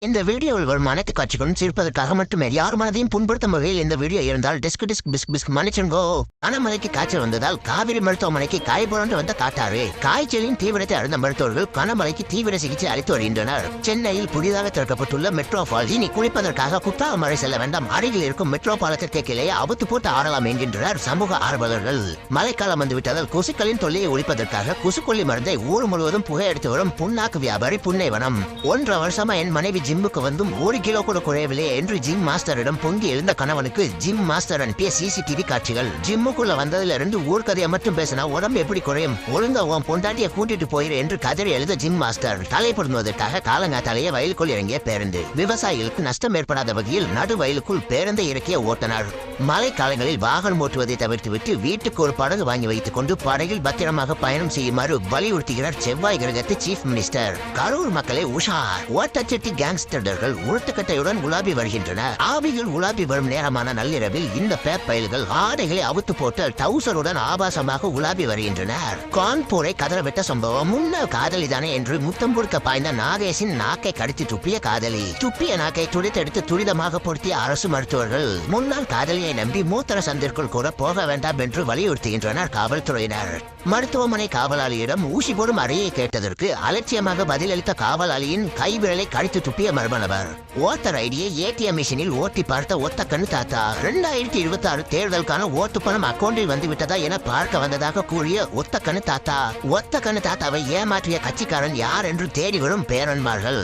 இந்த வீடியோவில் வரும் அனைத்து காட்சிகளும் சிரிப்பதற்காக மட்டுமே யார் மனதையும் புண்படுத்தும் வகையில் இந்த வீடியோ இருந்தால் டிஸ்க் மன்னிச்சுங்கோ. கனமழைக்கு காய்ச்சல் வந்ததால் காவிரி மருத்துவமனைக்கு காய்புரண்டு வந்த காட்டாறு காய்ச்சலின் தீவிரத்தை அறிந்த மருத்துவர்கள் கனமழைக்கு தீவிர சிகிச்சை அளித்து வருகின்றனர். சென்னையில் புதிதாக திறக்கப்பட்டுள்ள மெட்ரோ ஃபால்ஸ் இனி குளிப்பதற்காக குற்றாலமலை செல்ல வேண்டாம், அருகில் இருக்கும் மெட்ரோ பாலத்திற்கு கீழே அவுத்து போட்டு ஆடலாம் என்கின்றனர் சமூக ஆர்வலர்கள். மழைக்காலம் வந்துவிட்டதால் கொசுக்களின் தொல்லையை ஒழிப்பதற்காக கொசுக்கொல்லி மருந்தை ஊர் முழுவதும் புகையெடுத்து வரும் புண்ணாக்கு வியாபாரி புன்னைவனம். 1.5 வருஷமா என் மனைவி ஜிம்முக்கு வந்தும் 1 கிலோ கூட குறையவில்லை என்று ஜிம் மாஸ்டரிடம் பொங்கி எழுந்த கணவனுக்கு ஜிம் மாஸ்டர் அனுப்பிய சிசிடிவி காட்சிகள். ஜிம்முக்குள்ள வந்ததுல இருந்து ஊர்கதையை மட்டும் பேசினா உடம்பு எப்படி குறையும், ஒழுங்கா உன் பொண்டாட்டிய கூட்டிட்டு போயிரு என்று கதறி எழுத ஜிம் மாஸ்டர். தலைப்படுவதற்காக காலங்காத்தாலேயே வயலுக்குள் இறங்கிய பேருந்து. விவசாயிகளுக்கு நஷ்டம் ஏற்படாத வகையில் நடு வயலுக்குள் பேருந்தை இறக்கிய ஓட்டுநர். மழை காலங்களில் வாகனம் ஓட்டுவதை தவிர்த்துவிட்டு வீட்டுக்கு ஒரு படகு வாங்கி வைத்துக் கொண்டு படகில் பத்திரமாக பயணம் செய்யுமாறு வலியுறுத்துகிறார் செவ்வாய் கிரகத்து சீஃப் மினிஸ்டர். கரூர் மக்களை உஷார், ஓட்டச்சட்டி கேங்ஸ்டர்கள் உருட்டுக்கட்டையுடன் உலாவி வருகின்றனர். ஆவிகள் உலாவி வரும் நேரமான நள்ளிரவில் இந்த பேப்பயல்கள் ஆடைகளை அவுத்து போட்டு டவுசருடன் ஆபாசமாக உலாவி வருகின்றனர். கான்பூரை கதறவிட்ட சம்பவம். முன்ன காதலிதானே என்று முத்தம் கொடுக்க பாய்ந்த நாகேஷின் நாக்கை கடித்து துப்பிய காதலி. துப்பிய நாக்கை துடித்தெடுத்து துரிதமாக பொருத்திய அரசு மருத்துவர்கள். முன்னாள் காதலியை நம்பி மூத்தர சந்திற்குள் கூட போக வேண்டாம் என்று வலியுறுத்துகின்றனர் காவல்துறையினர். மருத்துவமனை காவலாளியிடம் ஊசி போடும் அறையை கேட்டதற்கு அலட்சியமாக பதிலளித்த காவலாளியின் கைவிரலை கடித்து துப்பிய மர்ம நபர். ஓட்டர் ஐடியை ஏடிஎம் மிஷினில் ஓட்டி பார்த்த ஒத்த கண்ணு தாத்தா. 2026 தேர்தலுக்கான ஓட்டு பணம் அக்கௌண்டில் வந்துவிட்டதா என பார்க்க வந்ததாக கூறிய ஒத்த கண்ணு தாத்தா. ஒத்த கண்ணு தாத்தாவை ஏமாற்றிய கட்சிக்காரன் யார் என்று தேடி வரும் பேரன்மார்கள்.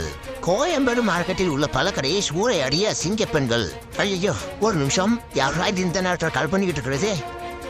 கோயம்பேடு மார்க்கெட்டில் உள்ள பழக்கடையை சூறையாடிய சிங்க பெண்கள். ஐயோ, ஒரு நிமிஷம், யாராவது இந்த நேரத்தில் கால் பண்ணிக்கிட்டு இருக்கிறது?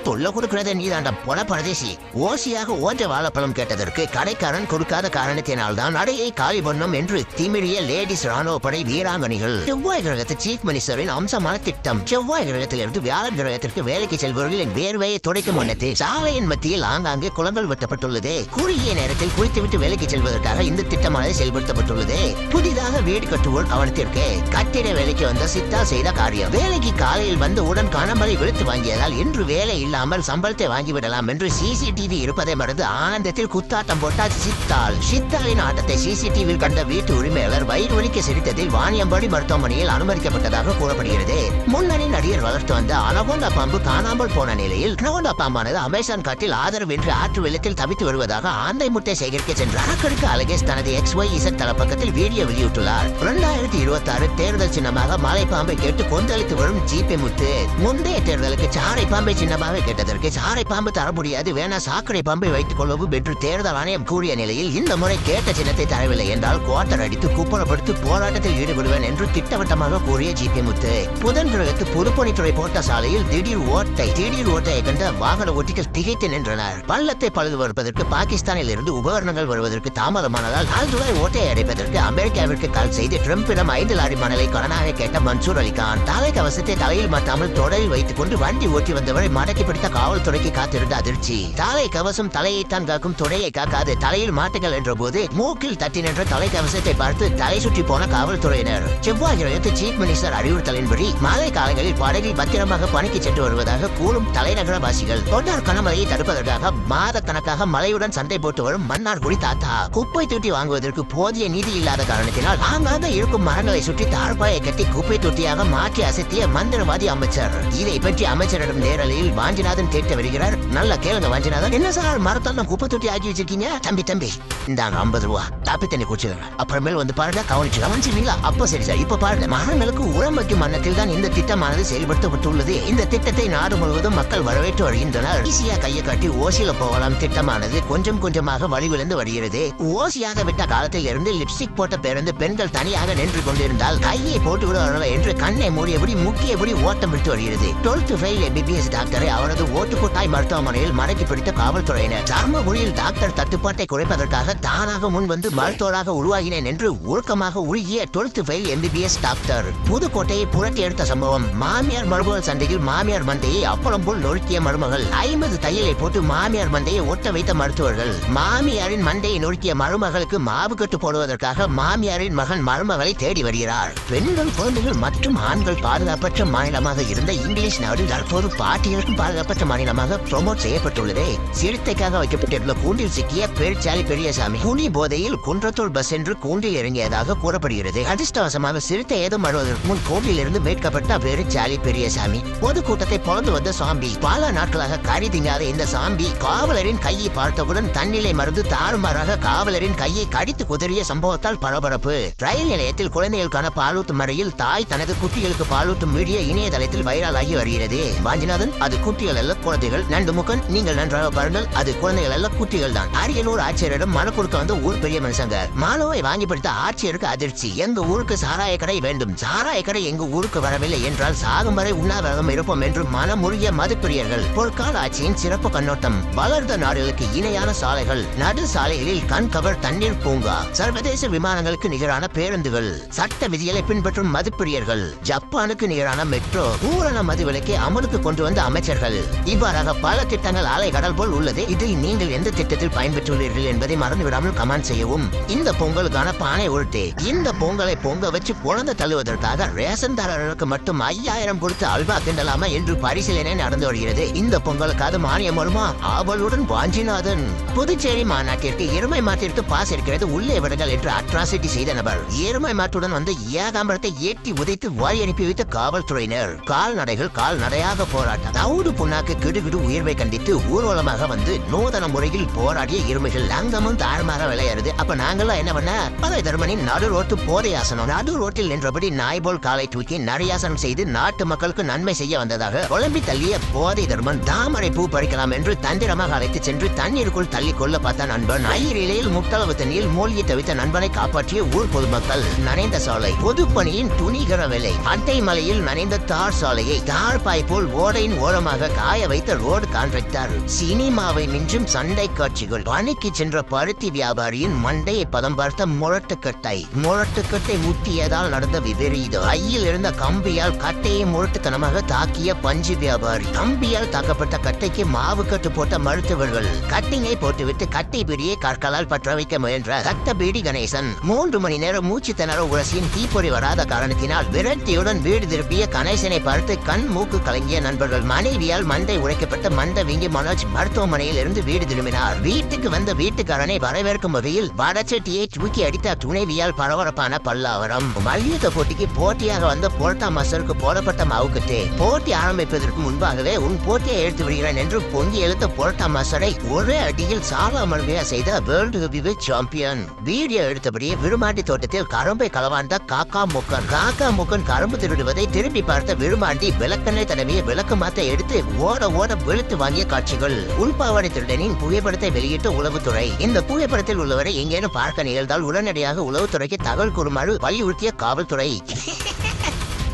தொல்ல கொடுக்கிறத நீதாண்ட பொல பரதேசி. ஓசியாக ஓட்ட வாழைப்பழம் கேட்டதற்கு கடைக்காரன் கொடுக்காத காரணத்தினால் தான் அடையை காலி பண்ணும் என்று திமிழிய லேடிஸ் ராணுவ படை வீராங்கனைகள். செவ்வாய் கிரகத்து சீஃப் மினிஸ்டரின் அம்சமான திட்டம். செவ்வாய் கிரகத்திலிருந்து வியாழன் கிரகத்திற்கு வேலைக்கு செல்பவர்களின் வேர்வையை துடைக்கும் முன்னே சாலையின் மத்தியில் ஆங்காங்கே குளங்கள் வெட்டப்பட்டுள்ளது. குறுகிய நேரத்தில் குளித்துவிட்டு வேலைக்கு செல்வதற்காக இந்த திட்டமானது செயல்படுத்தப்பட்டுள்ளது. புதிதாக வீடு கட்டுவோர் கவனத்திற்கு. கட்டிட வேலைக்கு வந்த சித்தா செய்த காரியம். வேலைக்கு காலையில் வந்து உடன் கனமழை வெளுத்து வாங்கியதால் இன்று வேலை இல்லாமல் சம்பளத்தை வாங்கிவிடலாம் என்று சிசிடிவி இருப்பதை மறந்து ஆனந்தத்தில் குத்தாட்டம் போட்டால் சித்தாள். சித்தாளின் ஆட்டத்தை சிசிடிவியில் கண்ட வீட்டு உரிமையாளர் வயிறு வலிக்க சிரித்ததில் வாணியம்பாடி மருத்துவமனையில் அனுமதிக்கப்பட்டதாக கூறப்படுகிறது. முன்னணி நடிகர் வளர்த்து வந்த அனகோண்டா பாம்பு காணாமல் போன நிலையில் அனகோண்டா பாம்பானது அமேசான் காட்டில் ஆதரவின்றி ஆற்று வெள்ளத்தில் தவித்து வருவதாக ஆந்தை முட்டை சேகரிக்க சென்ற அறக்கடுக்கு அலகேஷ் தனது XYZ தளப்பக்கத்தில் வீடியோ வெளியிட்டுள்ளார். 2026 தேர்தல் சின்னமாக மலை பாம்பை கேட்டு கொந்தளித்து வரும் ஜிபி முத்து. முந்தைய தேர்தலுக்கு சாரை பாம்பை சின்னமாக கேட்டதற்கு சாரை பாம்பு தர முடியாது, வேணா சாக்கடை பாம்பை வைத்துக் கொள்ளவும் என்று தேர்தல் ஆணையம் கூறிய நிலையில் இந்த முறை கேட்ட சின்னத்தை தரவில்லை என்றால் குவார்டர் அடித்து குப்பரப்படுத்தி போராட்டத்தில் ஈடுபடுவேன் என்று திட்டவட்டமாக கூறிய ஜிபி முத்து. புதன் கிரகத்து பொதுப்பணித்துறை போட்ட சாலையில் திடீர் ஓட்டையை கண்ட வாகன ஓட்டிகள் திகைத்து நின்றனர். பள்ளத்தை பழுது வருவதற்கு பாகிஸ்தானில் இருந்து உபகரணங்கள் வருவதற்கு தாமதமானதால் ஆழ்துறை ஓட்டையை அடைப்பதற்கு அமெரிக்காவிற்கு கால் செய்து டிரம்பிடம் 5 லாரி மணலை கடனாக கேட்ட மன்சூர் அலிகான். தலை கவசத்தை தலையில் மாட்டாமல் தொடரில் வைத்துக் கொண்டு வண்டி ஓட்டி வந்தவரை மடக்கி பிடித்த காவல்துறைக்கு காத்திருந்த அதிர்ச்சி. தலை கவசம் தலையைத்தான் காக்கும், துணையை காக்காது. தலையில் மாட்டுங்கள் என்ற போது மூக்கில் தட்டி நின்ற தலை கவசத்தை பார்த்து தலை சுற்றி போன காவல்துறையினர். செவ்வாய் கிரகத்து சீஃப் மினிஸ்டர் அறிவுறுத்தலின்படி மழை காலங்களில் படகில் பத்திரமாக பணிக்கு சென்று வருவதாக கூறும் தலைநகரவாசிகள். தொடர் கனமழையை தடுப்பதற்காக மாத கணக்காக மழையுடன் சண்டை போட்டு வரும் மன்னார்குடி தாத்தா. குப்பை தொட்டி வாங்குவதற்கு போதிய நிதி இல்லாத காரணத்தினால் ஆங்காங்க இருக்கும் மரங்களை சுற்றி தாழ்பாயை கட்டி குப்பை தொட்டியாக மாற்றி அசைத்திய மந்திரவாதி அமைச்சர். இதை பற்றி அமைச்சரிடம் நேரலையில் வாஞ்சிநாதன் கேட்டு வருகிறார். நல்ல கேளுங்க வாஞ்சிநாதன். என்ன சார் மரத்தெல்லாம் குப்பை தொட்டி ஆக்கி வச்சிருக்கீங்க? தம்பி இந்தாங்க 50 ரூபா, காப்பி தண்ணி குடிச்சுங்க, அப்புறமேல் வந்து பாருங்க, கவனிச்சு கவனிச்சுங்களா? அப்ப சரி சார். இப்ப பாருங்க, மரங்களுக்கு உரம் வைக்கும் வண்ணத்தில் தான் இந்த திட்டமானது செயல்படுத்தப்பட்டுள்ளது. இந்த திட்டத்தை நாடு முழுவதும் மக்கள் வரவேற்று வருகின்றனர். ஈஸியா கையை காட்டி ஓசியில போகலாம் திட்டமானது கொஞ்சம் கொஞ்சமாக வழிவிழந்து வருகிறது. ஓசியாக விட்ட காலத்தில் இருந்து லிப்ஸ்டிக் போட்ட பேருந்து பெண்கள் தனியாக நின்று கொண்டிருந்தால் கையை போட்டு விட என்று கண்ணை மூடியபடி முக்கியபடி ஓட்டம் விட்டு வருகிறது. 12th ஃபெயில் MBBS டாக்டரை அவரது ஓட்டுக்கோட்டாய் மருத்துவமனையில் மடக்கி பிடித்த காவல்துறையினர். தர்மபுரியில் டாக்டர் தட்டுப்பாட்டை குறைப்பதற்காக தானாக முன் வந்து மருத்துவராக உருவாகினேன் என்று உருக்கமாக உருகிய 12th ஃபெயில் MBBS டாக்டர். புதுக்கோட்டையை புரட்டி எடுத்த சம்பவம். மாமியார் மருமகள் சண்டையில் மாமியார் மண்டையை அப்பளம் போல் நொறுக்கிய மருமகள். 50 தையலை போட்டு மாமியார் மண்டையை ஒட்ட வைத்த மருத்துவர்கள். மாமியாரின் மண்டையை நொறுக்கிய மருமகளுக்கு மாவு கட்டு போடுவதற்காக மாமியாரின் மகன் மருமகளை தேடி வருகிறார். பெண்கள், குழந்தைகள் மற்றும் ஆண்கள் பாதுகாப்பற்ற மாநிலமாக இருந்த இங்கிலீஷ் நாடு தற்போது பாட்டியலுக்கும் பாதுகாப்பற்ற மாநிலமாக ப்ரோமோட் செய்யப்பட்டுள்ளது. சிறுத்தைக்காக வைக்கப்பட்டிருந்த கூண்டில் சிக்கிய பெருச்சாலி பெரியசாமி புலி போதையில் குன்றத்தூர் பஸ் என்று கூண்டில் இறங்கியதாக கூறப்படுகிறது. அதிர்ஷ்டவசமாக சிறுத்தை ஏதும் வருவதற்கு முன் கூண்டில் இருந்து மீட்கப்பட்ட பெருச்சாலி பெரியசாமி பொதுக்கூட்டத்தை பொழந்து வந்த சாம்பி. பல நாட்களாக கறி திங்காத இந்த சாம்பி காவலரின் கையை பார்த்தவுடன் தன்னிலை மறந்து தாறுமாறாக காவலரின் கையை கடித்து குதறிய சம்பவத்தால் பரபரப்பு. ரயில் நிலையத்தில் குழந்தைகளுக்கான பாலூட்டும் முறையில் தாய் தனது குட்டிகளுக்கு பாலூட்டும் வீடியோ இணையதளத்தில் வைரலாகி வருகிறது. வாஞ்சிநாதன், அது குட்டிகள் அல்ல குழந்தைகள். நண்டுமுகன், நீங்கள் நன்றாக பாருங்கள், அது குழந்தைகள் அல்ல குட்டிகள் தான். அரியலூர் ஆட்சியரிடம் மனு கொடுக்க வந்து ஊர் பெரிய மனுஷங்க. மாலோவை வாங்கி படித்த ஆட்சியருக்கு அதிர்ச்சி. எங்க ஊருக்கு சாராய கடை வேண்டும், சாராய கடை எங்க ஊருக்கு வரவில்லை என்றால் சாகும் வரை உண்ணாவிரதம் இருப்போம் என்று மனமுருகிய மதுப்பிரியர்கள். பொற்கால ஆட்சியின் சிறப்பு கண்ணோட்டம். வளர்ந்த நாடுகளுக்கு இணையான சாலைகள், நடு சாலைகளில் கண்கவர் தண்ணீர் பூங்கா, சர்வதேச விமானங்களுக்கு நிகரான பேருந்துகள், சட்ட விதிகளை பின்பற்றும் மதுப்பிரியர்கள், ஜப்பானுக்கு நிகரான மெட்ரோ, பூரண மதுவிலக்கை அமலுக்கு கொண்டு வந்த அமைச்சர்கள். இவ்வாறாக பல திட்டங்கள் அலை கடல் போல் உள்ளது. இதில் நீங்கள் எந்த திட்டத்தில் பயன்பெற்றுள்ளீர்கள் என்பதை மறந்து விடாமல் கமெண்ட் செய்யவும். இந்த பொங்கலுக்கான பானை உருட்டு. இந்த பொங்கலை பொங்க வச்சு குழந்தை தள்ளுவதற்காக ரேஷன்தாரர்களுக்கு மட்டும் 5000 கொடுத்து அல்வா கிண்டலாமா என்று பரிசீலனை நடந்து வருகிறது. இந்த பொங்கலுக்காக மானியம் வருமா? ஆவலுடன் வாஞ்சிநாதன். புதுச்சேரி மாநாட்டிற்கு எருமை மாட்டிற்கு பாஸ் இருக்கிறது, உள்ளே விடுங்கள் என்று அட்ராசிட்டி செய்த நபர். எருமை மாட்டுடன் வந்து ஏகாம்பரத்தை ஏற்றி உதைத்து வாய் அனுப்பி வைத்த காவல்துறையினர். கால்நடைகள் கால்நடையாக போராட்டம். தவுடு புண்ணாக்கு கிடுகிடு உயர்வை கண்டித்து ஊர்வலமாக வந்து நூதன முறையில் போராடிய எருமைகள் அங்கமும் தாரமாக விளையாடுது. அப்ப நாங்களாம் என்ன பண்ண? பதை தர்மனின் நடு ரோட்டு போதையாசனம். நடு ரோட்டில் நின்றபடி நாய் போல் காலை தூக்கி நரியாசனம் செய்து நாட்டு மக்களுக்கு நன்மை செய்ய வந்ததாக குழம்பி தள்ளிய போதை தர்மன் தாமரை பூ பறிக்கலாம் என்று தந்திரமாக அழைத்து சென்று தண்ணீருக்குள் தள்ளி கொள்ள பார்த்த நண்பன் ஐயிலையில் முட்டளவு தண்ணியில் மூழ்கி தவித்த நண்பனை காப்பாற்றிய ஊர் பொதுமக்கள். நனைந்த சாலை, பொதுப்பணியின் துணிகர வேலை. அட்டை மலையில் நனைந்த தார் சாலையை தார்பாய் போல் ஓடையின் ஓரமாக காய வைத்த ரோடு கான்ட்ராக்டர். சினிமாவை மிஞ்சும் சண்டை காட்சிகள். பணிக்கு சென்ற பருத்தி வியாபாரியின் மண்டையை பதம் பார்த்த முரட்டுக்கட்டை. முரட்டுக்கட்டை முட்டியதால் நடந்த விபரீதம். கையில் இருந்த கம்பியால் கட்டையை முரட்டுத்தனமாக தாக்கிய பஞ்சு வியாபாரி. கம்பியால் தாக்கப்பட்ட கட்டைக்கு மாவு கட்டு போட்ட மருத்துவர்கள். கட்டிங்கை போட்டுவிட்டு கட்டை பீடியை கற்களால் பற்ற வைக்க முயன்ற கட்ட பீடி கணேசன். 3 மணி நேரம் மூச்சு திணற உரசியின் தீப்பொறி வராத காரணத்தினால் விரட்டியுடன் வீடு திருப்பிய கணேசனை பார்த்து கண் மூக்கு கலங்கிய நண்பர்கள். மனைவியால் மண்டை உடைக்கப்பட்ட மண்ட வீங்கி மனோஜ் மருத்துவமனையில் இருந்து வீடு திரும்பினார். வீட்டுக்கு வந்த வீட்டுக்காரனை வரவேற்கும் வகையில் வடச்சட்டியை தூக்கி அடித்த துணைவியால் பரபரப்பான பல்லாவரம். மல்யுத்த போட்டிக்கு போட்டியாக வந்த போட்டா மாஸ்டருக்கு போடப்பட்ட மாவுக்கட்டு. போட்டி ஆரம்பிப்பதற்கு முன்பாகவே உன் போட்டியை எடுத்து விடுகிறேன் என்று பொங்கி எழுத்த போட்டா மாஸ்டரை ஒரே அடியில் சாலா மல்கையா செய்த வேர்ல்டு ஹெவிவெயிட் சாம்பியன். வீடியோ எடுத்தபடியே விருமாண்டி தோட்டத்தில் கரும்பை களவாண்ட காக்கா முக்கன். காக்கா முக்கன் கரும்பு திருடுவதை திரும்பி பார்த்த விருமாண்டி விளக்கெண்ணெய் தடவிய விளக்கு மாத்த எடுத்து ஓட ஓட வெளுத்து வாங்கிய காட்சிகள். உள்பாவாடை திருடனின் புகைப்படத்தை வெளியிட்ட உளவுத்துறை. இந்த புகைப்படத்தில் உள்ளவரை எங்கேனும் பார்க்க நிகழ்ந்தால் உடனடியாக உளவுத்துறைக்கு தகவல் கூறுமாறு வலியுறுத்திய காவல்துறை.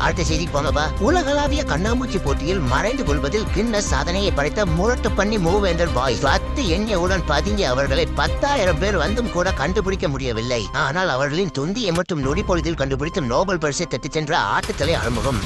அடுத்த செய்திக்கு போங்கப்பா. உலகளாவிய கண்ணாமூச்சி போட்டியில் மறைந்து கொள்வதில் கின்னஸ் சாதனையை படைத்த முரட்டு பண்ணி மூவேந்தர் பாய் 10 எண்ணியவுடன் பதுங்கிய அவர்களை 10,000 பேர் வந்தும் கூட கண்டுபிடிக்க முடியவில்லை. ஆனால் அவர்களின் தொந்தியை மட்டும் நொடி பொழுதில் கண்டுபிடித்து நோபல் பரிசை தட்டிச் சென்ற ஆட்டுத்தலை அறிமுகம்.